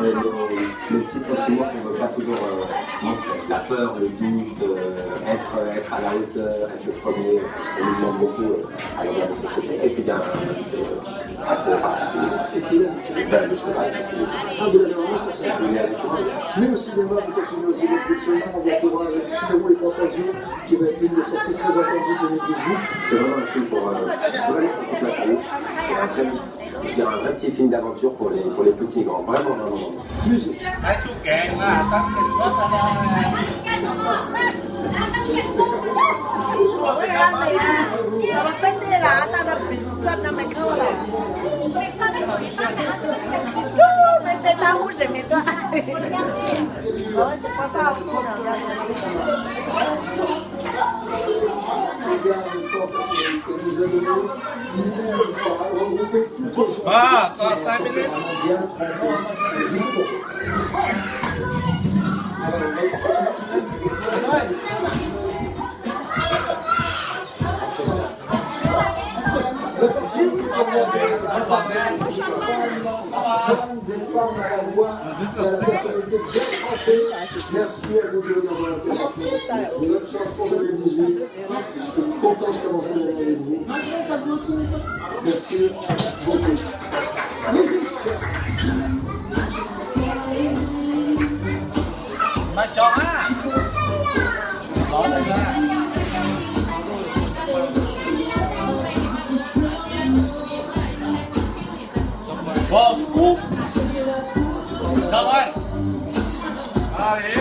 les petits sentiments qu'on ne veut pas toujours montrer. La peur, le doute, être à la hauteur, être le premier, parce qu'on nous demande beaucoup à l'envers de société. Et puis il y a un invité assez particulier. C'est qui là? Le cheval. Ah, vous l'avez vraiment sur ça? Mais au cinéma, vous continuez aussi beaucoup de chemin. On vous retrouvera avec Spirou et Fantasio, qui va être l'une des sorties très attendues de 2018. C'est vraiment un film pour vraiment pour toute la famille. Je dirais un vrai petit film d'aventure pour les petits et grands. Vraiment, vraiment. Musique. Ah, tá menino. Des femmes à la voix, à la personnalité bien trempée. Merci à vous deux d'avoir été. C'est notre chance pour 2018. Je suis content de commencer l'année avec vous. Merci beaucoup. Musique. Mà chọn á. Đó đây là. Wow, cool. Đâu ơi. À đi.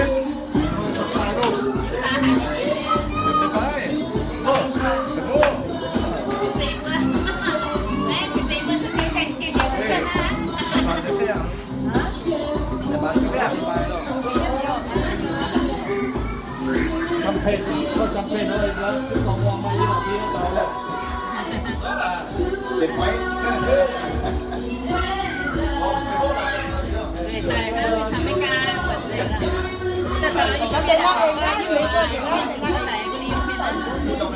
Champagne thôi, chứ còn ngon mấy cái kia đó là để quay. Có tiền đó em đó, chuyện cho chuyện đó, chuyện đó. Hãy subscribe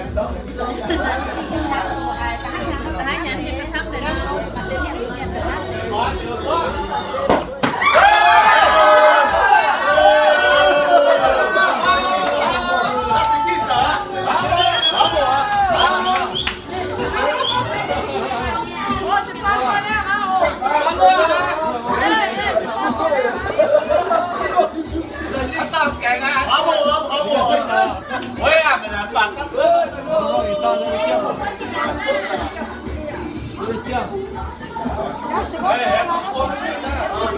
cho kênh Ghiền Mì Gõ để không bỏ lỡ những video hấp dẫn.